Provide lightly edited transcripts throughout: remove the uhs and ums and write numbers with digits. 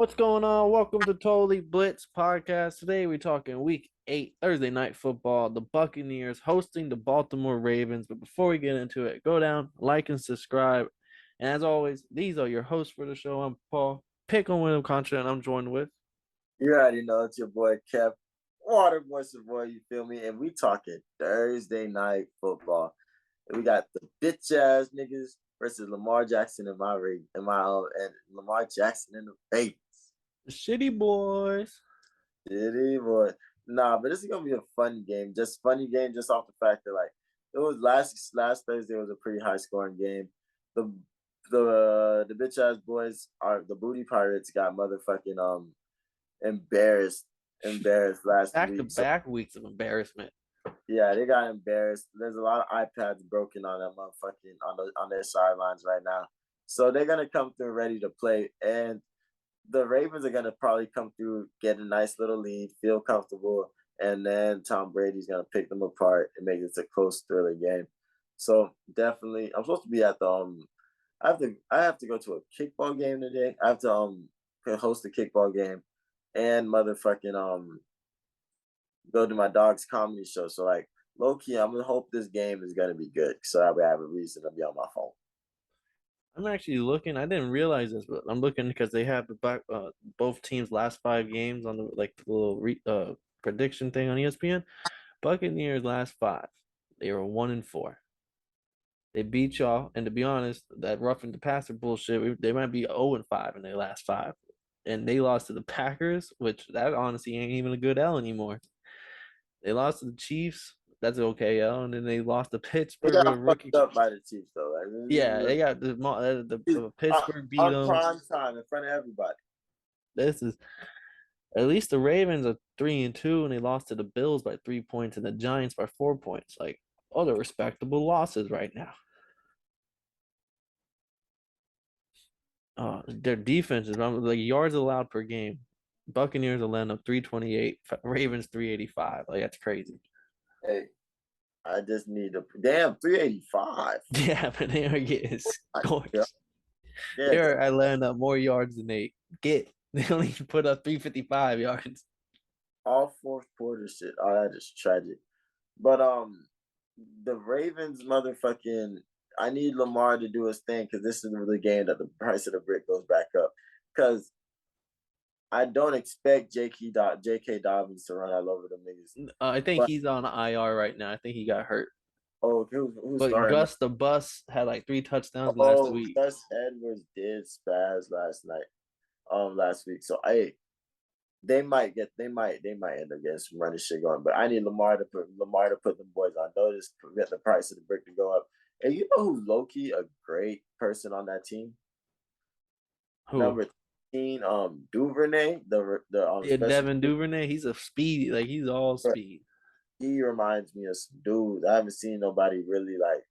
What's going on? Welcome to Totally Blitz Podcast. Today we're talking week 8, Thursday night football. The Buccaneers hosting the Baltimore Ravens. But before we get into it, go down, like, and subscribe. And as always, these are your hosts for the show. I'm Paul. Pick on William Contra, and I'm joined with. You already know it's your boy Kev, Water Boy, you feel me? And we talking Thursday night football. And we got the bitch ass niggas versus Lamar Jackson and and Lamar Jackson and the Ravens. The Shitty Boys. Diddy boy. Nah, but this is gonna be a fun game. Just funny game, just off the fact that like it was last Thursday was a pretty high scoring game. The the bitch ass boys are the booty pirates got motherfucking embarrassed last Back to week. So back weeks of embarrassment. yeah, they got embarrassed. There's a lot of iPads broken on that motherfucking on their sidelines right now. So they're gonna come through ready to play. And the Ravens are gonna probably come through, get a nice little lead, feel comfortable, and then Tom Brady's gonna pick them apart and make this a close thriller game. So definitely I'm supposed to be at the I have to go to a kickball game today. I have to host a kickball game and motherfucking go to my dog's comedy show. So like low key, I'm gonna hope this game is gonna be good. So I would have a reason to be on my phone. I'm actually looking. I didn't realize this, but I'm looking because they have both teams' last 5 games on the little prediction thing on ESPN. Buccaneers last 5, they were 1-4. They beat y'all, and to be honest, that roughing the passer bullshit, they might be 0-5 in their last 5, and they lost to the Packers, which that honestly ain't even a good L anymore. They lost to the Chiefs. That's an okay L, and then they lost to They Pittsburgh, a got rookie. fucked up by the Chiefs though. Yeah, they got the Pittsburgh beat on them. prime time in front of everybody. This is At least the Ravens are 3-2, and they lost to the Bills by 3 points and the Giants by 4 points. Like, all the respectable losses right now. Their defense is like yards allowed per game. Buccaneers will land up 328, Ravens 385. Like, that's crazy. Hey, I just need a damn 385. Yeah, but they are getting Yeah, scorched. yeah. They are I land up more yards than they get. They only put up 355 yards. All fourth quarter shit. Oh, that is tragic. But the Ravens motherfucking. I need Lamar to do his thing because this is the game that the price of the brick goes back up. Because I don't expect J.K. Dobbins to run all over the niggas. I think But he's on IR right now. I think he got hurt. who's But starting? Gus the Bus had like 3 touchdowns last Oh, week. Gus Edwards did spaz last week. So they might end up getting some running shit going. But I need Lamar to put them boys on notice, get the price of the brick to go up. And you know who's low key a great person on that team? Who? Number 13, Duvernay, the Yeah, special Devin Duvernay. He's a speed. Like, he's all team. speed. He reminds me of some dudes. I haven't seen nobody really like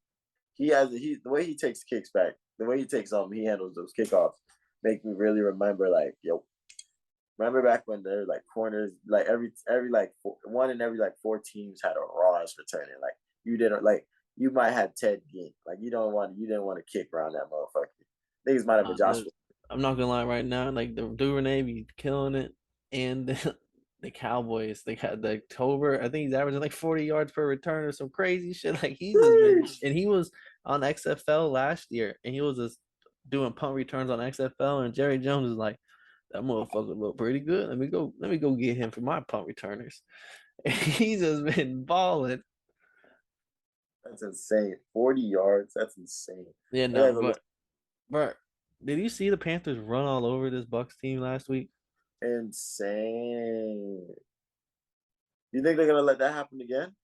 the way he takes kicks back, the way he handles those kickoffs make me really remember like, yo, remember back when there were like corners, like every like one in every like 4 teams had a Ross returning. Like you didn't like you might have Ted Ginn. Like you didn't want to kick around that motherfucker. Niggas might have a Joshua. I'm not gonna lie right now. Like, the Duvernay be killing it, and the Cowboys. They had the October. I think he's averaging like 40 yards per return or some crazy shit. Like, he's just been, and he was on XFL last year, and he was just doing punt returns on XFL. And Jerry Jones is like, that motherfucker look pretty good. Let me go get him for my punt returners. And he's just been balling. That's insane. 40 yards. That's insane. Yeah, I gotta no, go look. but did you see the Panthers run all over this Bucks team last week? Insane. You think they're gonna let that happen again?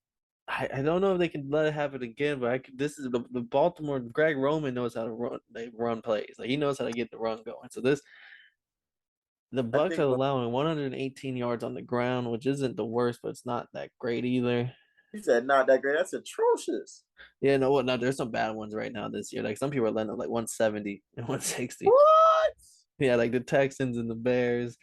I don't know if they can let it happen again, but this is the Baltimore. Greg Roman knows how to run. They run plays. Like, he knows how to get the run going. So the I Bucks are think allowing 118 yards on the ground, which isn't the worst, but it's not that great either. he said not that great. That's atrocious. Yeah, no, what? No, there's some bad ones right now this year. Like, some people are letting up like 170 and 160. What? Yeah, like the Texans and the Bears.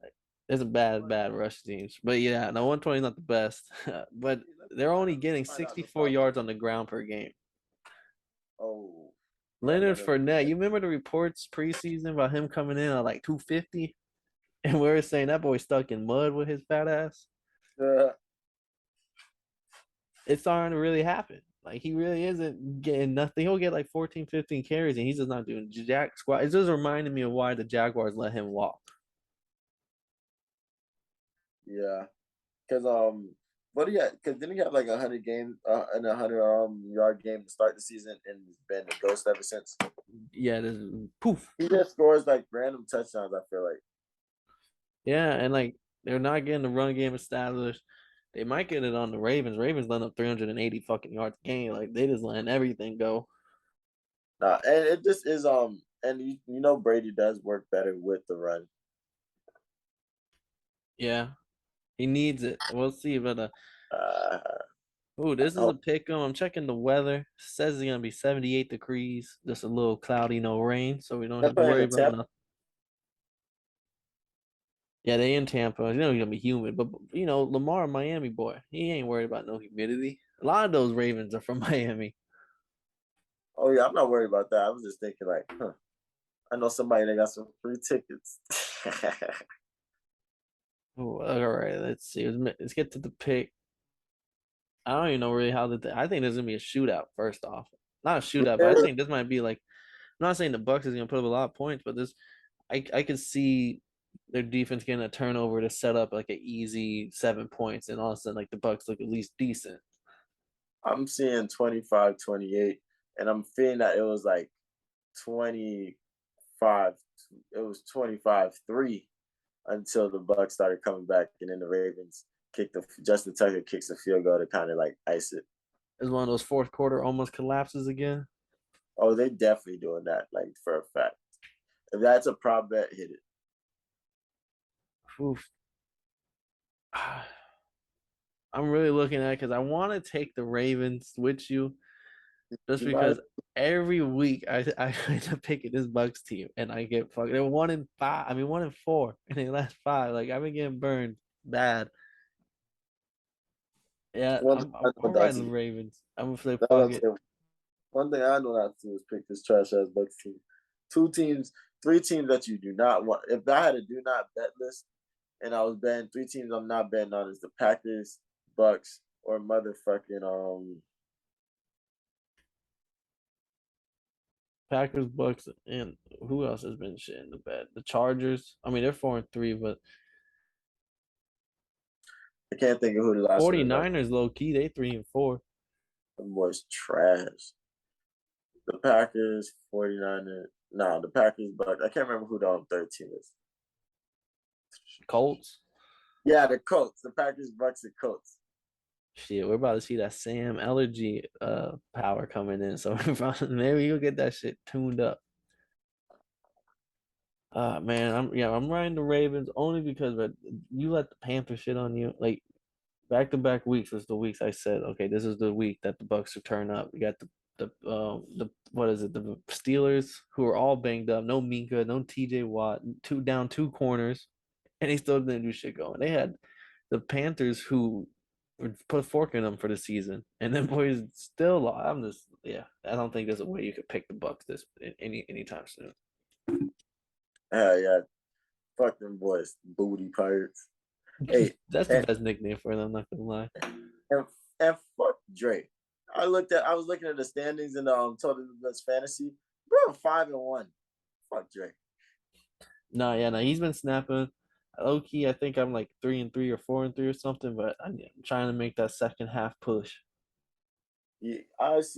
Like, there's a bad rush teams. But yeah, no, 120 is not the best. But they're only getting Find out the 64 Falcons. yards on the ground per game. Oh. Yeah, Leonard Leonard. Fournette. You remember the reports preseason about him coming in at like 250? And we were saying that boy stuck in mud with his fat ass. Uh, It's starting to really happen. Like he really isn't getting nothing. He'll get like 14, 15 carries, and he's just not doing jack squat. It's just reminding me of why the Jaguars let him walk. yeah, because what do you? Because didn't he have like 100 games and 100 yard game to start the season, and he's been the ghost ever since. Yeah, this poof. He just scores like random touchdowns. I feel like. Yeah, and like they're not getting the run game established. They might get it on the Ravens. Ravens letting up 380 fucking yards a game. Like they just letting everything go. Nah, and it just is and you know Brady does work better with the run. Yeah, he needs it. We'll see. But Uh, oh, this is oh, a pick 'em. I'm checking the weather. It says it's gonna be 78 degrees. Just a little cloudy, no rain, so we don't they're have to playing worry in about Tampa. nothing. Yeah, they in Tampa. You know it's gonna be humid, but you know Lamar, Miami boy, he ain't worried about no humidity. A lot of those Ravens are from Miami. Oh yeah, I'm not worried about that. I was just thinking like, I know somebody that got some free tickets. Oh, all right, let's see. Let's get to the pick. I don't even know really how I think there's gonna be a shootout. First off, not a shootout, but I think this might be like. I'm not saying the Bucs is gonna put up a lot of points, but this I could see their defense getting a turnover to set up like an easy 7 points, and all of a sudden like the Bucs look at least decent. I'm seeing 25-28, and I'm feeling that it was like 25. It was 25-3 until the Bucks started coming back, and then the Ravens kicked the Justin Tucker kicks a field goal to kind of like ice it. It's one of those fourth quarter almost collapses again. Oh, they definitely doing that, like for a fact. If that's a prop bet, hit it. Oof. I'm really looking at it because I want to take the Ravens with you, just You might. because every week I end up picking this Bucks team and I get fucked. They're 1-5. I mean 1-4 in the last five. Like I've been getting burned bad. Yeah, One thing I know I'm not riding the to, Ravens. I'm gonna flip I fuck was it. say, one thing I know not to do is pick this trash ass Bucks team. Two teams, three teams that you do not want. If I had a do not bet list and I was betting three teams I'm not betting on is the Packers, Bucks, or motherfucking Packers, Bucks, and who else has been shit in the bed? The Chargers. I mean they're 4-3, but I can't think of who the last one is right. 49ers low key, they 3-4. The boys trash. The Packers, 49ers. No, the Packers, Bucks. I can't remember who the third team is. Colts. Yeah, the Colts. The Packers, Bucks, and Colts. Shit, we're about to see that Sam Allergy power coming in. So maybe you'll get that shit tuned up. Man, I'm riding the Ravens only because but you let the Panthers shit on you. Like back to back weeks was the weeks I said, okay, this is the week that the Bucks will turn up. We got the what is it, the Steelers who are all banged up, no Minka, no TJ Watt, two down two corners, and they still didn't do shit going. They had the Panthers who would put a fork in them for the season, and then boys still lost. I'm just yeah, I don't think there's a way you could pick the Bucks this anytime soon. Hell yeah. Fuck them boys. Booty pirates. Hey, That's the and, best nickname for them. I'm not gonna lie. and, and fuck Drake. I was looking at the standings in the total best fantasy. Bro, 5-1. Fuck Drake. No, yeah, no, he's been snapping. Low key, I think I'm like 3-3 or 4-3 or something, but I'm trying to make that second half push. Yeah, I'm just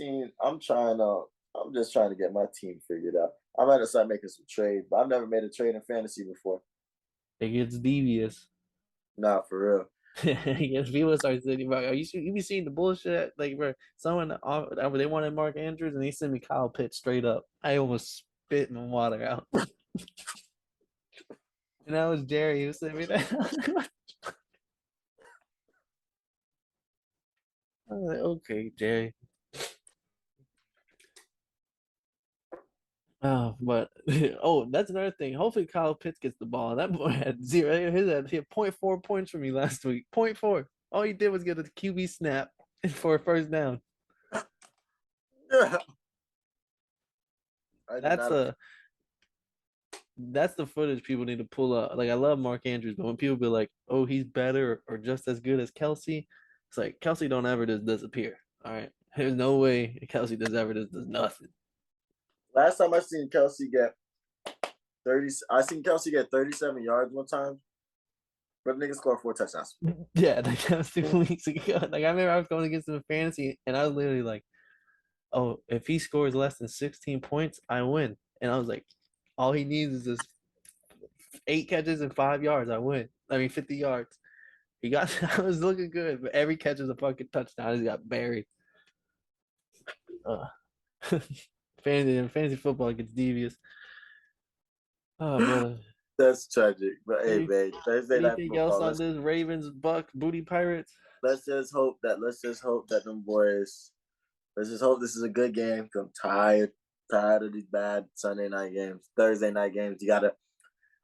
trying to get my team figured out. I might have start making some trades, but I've never made a trade in fantasy before. It gets devious. Not for real. Yes, people start saying, bro, you be seeing the bullshit? Like, bro, they wanted Mark Andrews and they sent me Kyle Pitts straight up. I almost spit my water out. And that was Jerry who sent me that. I was like, okay, Jerry. But oh, that's another thing. Hopefully Kyle Pitts gets the ball. That boy had zero. He had 0.4 points for me last week. Point 0.4. All he did was get a QB snap for a first down. Yeah. I do That's not. a that's the footage people need to pull up. Like I love Mark Andrews, but when people be like, "Oh, he's better or just as good as Kelsey," it's like Kelsey don't ever just disappear. All right, there's no way Kelsey does ever just does nothing. Last time I seen Kelsey get 30, I seen Kelsey get 37 yards one time, but the nigga scored 4 touchdowns. Yeah, like that was 2 weeks ago. Like I remember I was going against him in fantasy, and I was literally like, "Oh, if he scores less than 16 points, I win." And I was like, all he needs is this 8 catches and 5 yards. I win. I mean, 50 yards. He got. I was looking good, but every catch is a fucking touchdown. He got buried. Uh, fantasy football gets devious. Oh, but That's tragic. But hey, any, man, Thursday night anything else football. on this Ravens Bucs booty pirates? Let's just hope that them boys. Let's just hope this is a good game. I'm tired of these bad Sunday night games, Thursday night games. You gotta.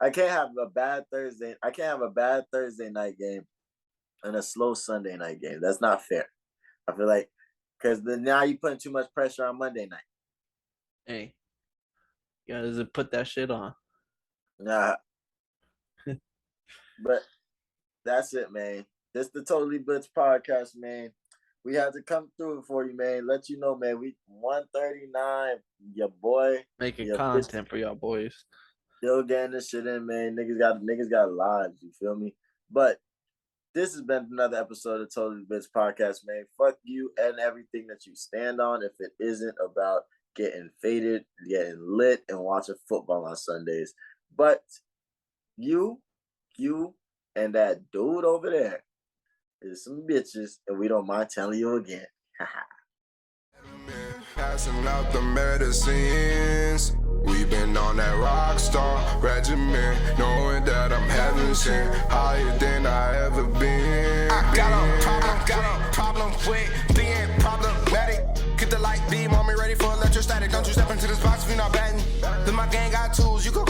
I can't have a bad Thursday. I can't have a bad Thursday night game and a slow Sunday night game. That's not fair. I feel like because now you putting too much pressure on Monday night. Hey, you gotta put that shit on. Nah, but that's it, man. This the Totally Blitz podcast, man. We had to come through for you, man. Let you know, man. We 139. Your boy, Making your content for y'all boys. still getting this shit in, man. Niggas got lives. You feel me? But this has been another episode of Totally Blitz podcast, man. Fuck you and everything that you stand on if it isn't about getting faded, getting lit, and watching football on Sundays. But you, and that dude over there is some bitches, and we don't mind telling you again. Passing out the medicines. We've been on that rock star regimen, knowing that I'm heaven sent, higher than I ever been. I got a problem with being problematic. Get the light beam on me, ready for electrostatic. Don't you step into this box if you're not batting. Then my gang got tools, you can